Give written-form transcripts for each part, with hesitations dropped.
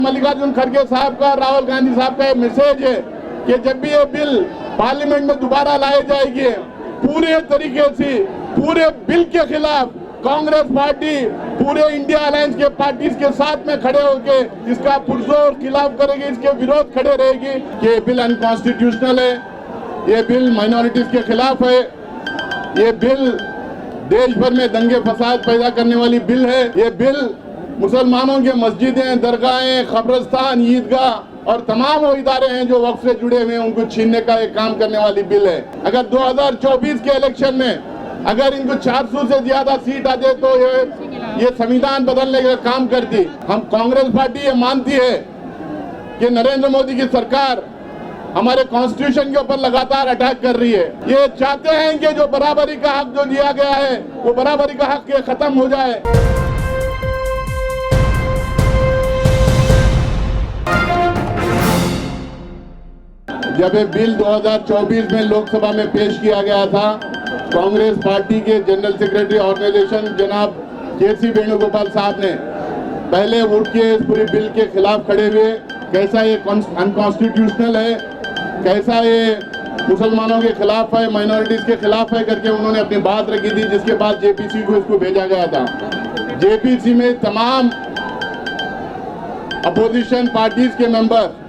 मल्लिकार्जुन खड़गे साहब का, राहुल गांधी साहब का मैसेज है कि जब भी ये बिल पार्लियामेंट में दोबारा लाए जाएगी, पूरे तरीके से पूरे बिल के खिलाफ कांग्रेस पार्टी पूरे इंडिया अलायंस के पार्टीज के साथ में खड़े होकर इसका पुरजोर खिलाफ करेगी, इसके विरोध खड़े रहेगी कि ये बिल अनकॉन्स्टिट्यूशनल है, ये बिल माइनॉरिटीज के खिलाफ है, ये बिल देश भर में दंगे फसाद पैदा करने वाली बिल है, ये बिल मुसलमानों के मस्जिदें, दरगाहें, कब्रिस्तान, ईदगाह और तमाम वो इदारे हैं जो वक्फ से जुड़े हुए हैं उनको छीनने का एक काम करने वाली बिल है। अगर 2024 के इलेक्शन में अगर इनको 400 से ज्यादा सीट आ जाए तो ये संविधान बदलने का काम करती। हम कांग्रेस पार्टी ये मानती है कि नरेंद्र मोदी की सरकार हमारे कॉन्स्टिट्यूशन के ऊपर लगातार अटैक कर रही है। ये चाहते हैं कि जो बराबरी का हक जो दिया गया है वो बराबरी का हक ये खत्म हो जाए। जब ये बिल 2024 में लोकसभा में पेश किया गया था, कांग्रेस पार्टी के जनरल सेक्रेटरी ऑर्गेनाइजेशन जनाब के.सी. वेणुगोपाल साहब ने पहले उठ के इस पूरे बिल के खिलाफ खड़े हुए, कैसा ये अनकॉन्स्टिट्यूशनल है, कैसा ये मुसलमानों के खिलाफ है, माइनॉरिटीज के खिलाफ है करके उन्होंने अपनी बात रखी थी, जिसके बाद जेपीसी को इसको भेजा गया था। जेपीसी में तमाम अपोजिशन पार्टीज के मेंबर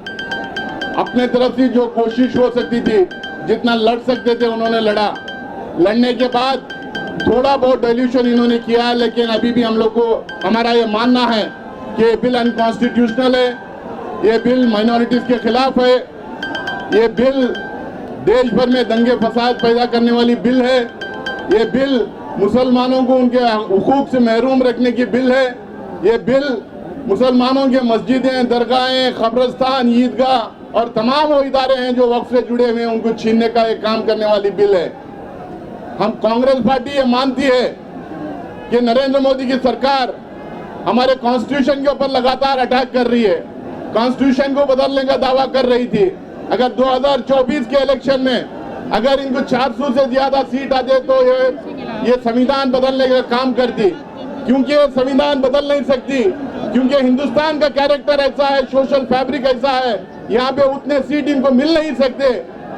अपने तरफ से जो कोशिश हो सकती थी, जितना लड़ सकते थे उन्होंने लड़ा। लड़ने के बाद थोड़ा बहुत डाइल्यूशन इन्होंने किया है, लेकिन अभी भी हम लोग को हमारा ये मानना है कि ये बिल अनकॉन्स्टिट्यूशनल है, ये बिल माइनॉरिटीज के खिलाफ है, ये बिल देश भर में दंगे फसाद पैदा करने वाली बिल है, ये बिल मुसलमानों को उनके हुकूक से महरूम रखने की बिल है, ये बिल मुसलमानों के मस्जिदें, दरगाहें, कब्रिस्तान, ईदगाह और तमाम वो इदारे हैं जो वक्फ से जुड़े हुए हैं उनको छीनने का एक काम करने वाली बिल है। हम कांग्रेस पार्टी ये मानती है कि नरेंद्र मोदी की सरकार हमारे कॉन्स्टिट्यूशन के ऊपर लगातार अटैक कर रही है, कॉन्स्टिट्यूशन को बदलने का दावा कर रही थी। अगर 2024 के इलेक्शन में अगर इनको 400 से ज्यादा सीट आ जाए तो ये संविधान बदलने का काम करती, क्योंकि ये संविधान बदल नहीं सकती, क्योंकि हिंदुस्तान का कैरेक्टर ऐसा है, सोशल फैब्रिक ऐसा है, यहाँ पे उतने सीट इनको मिल नहीं सकते।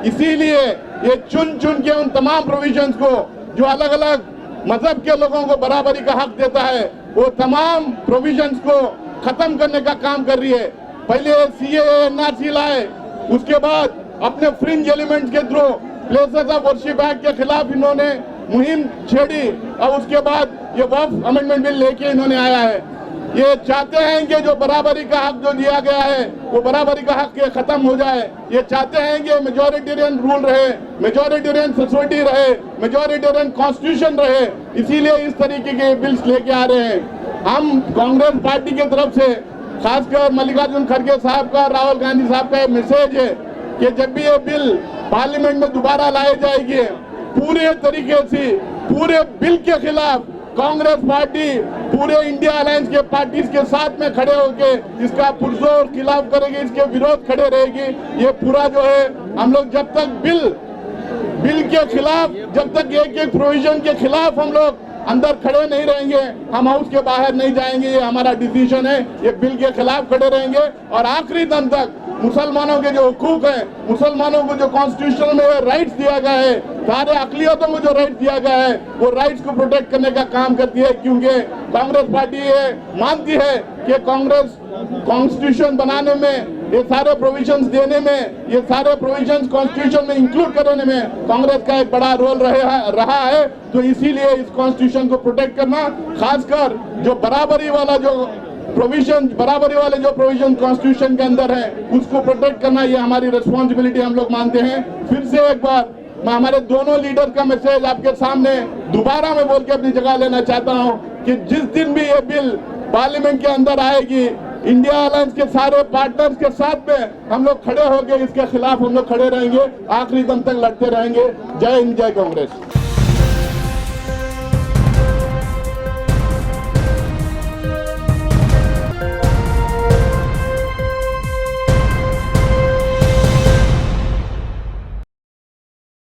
इसीलिए ये चुन चुन के उन तमाम प्रोविजंस को जो अलग अलग मजहब के लोगों को बराबरी का हक देता है, वो तमाम प्रोविजंस को खत्म करने का काम कर रही है। पहले सीएए एनआरसी लाए, उसके बाद अपने फ्रिंज एलिमेंट्स के through places of worship act के खिलाफ इन्होंने मुहिम छेड़ी और उसके बाद ये वक्फ अमेंडमेंट बिल लेके इन्होंने आया है। ये चाहते हैं कि जो बराबरी का हक जो दिया गया है वो बराबरी का हक ये खत्म हो जाए। ये चाहते हैं कि मेजॉरिटेरियन रूल रहे, मेजॉरिटेरियन सोसाइटी रहे, मेजॉरिटेरियन कॉन्स्टिट्यूशन रहे, इसीलिए इस तरीके के बिल्स लेके आ रहे हैं। हम कांग्रेस पार्टी की तरफ से खासकर मल्लिकार्जुन खड़गे साहब का, राहुल गांधी साहब का मैसेज है कि जब भी ये बिल पार्लियामेंट में दोबारा लाए जाएगी, पूरे तरीके से पूरे बिल के खिलाफ कांग्रेस पार्टी पूरे इंडिया अलायंस के पार्टीज के साथ में खड़े होकर इसका पुरजोर खिलाफ करेगी, इसके विरोध खड़े रहेगी। ये पूरा जो है हम लोग जब तक बिल के खिलाफ, जब तक एक प्रोविजन के खिलाफ हम लोग अंदर खड़े नहीं रहेंगे, हम हाउस के बाहर नहीं जाएंगे। ये हमारा डिसीजन है, ये बिल के खिलाफ खड़े रहेंगे और आखिरी दम तक मुसलमानों के जो हुकूक है, मुसलमानों को जो कॉन्स्टिट्यूशन में राइट्स दिया गया है, सारे अकलियतों को जो राइट्स दिया गया है, वो राइट्स को प्रोटेक्ट करने का काम करती है। क्योंकि कांग्रेस पार्टी ये मानती है कि कांग्रेस कॉन्स्टिट्यूशन बनाने में, ये सारे प्रोविजंस देने में, ये सारे प्रोविजंस कॉन्स्टिट्यूशन में इंक्लूड करने में कांग्रेस का एक बड़ा रोल रहा है। तो इसीलिए इस कॉन्स्टिट्यूशन को प्रोटेक्ट करना, खासकर जो बराबरी वाले जो प्रोविजन कॉन्स्टिट्यूशन के अंदर है उसको प्रोटेक्ट करना, ये हमारी रिस्पॉन्सिबिलिटी हम लोग मानते हैं। फिर से एक बार मैं हमारे दोनों लीडर का मैसेज आपके सामने दोबारा मैं बोल के अपनी जगह लेना चाहता हूँ कि जिस दिन भी ये बिल पार्लियामेंट के अंदर आएगी, इंडिया अलायंस के सारे पार्टनर्स के साथ में हम लोग खड़े होंगे, इसके खिलाफ हम लोग खड़े रहेंगे, आखिरी दम तक लड़ते रहेंगे। जय हिंद, जय कांग्रेस।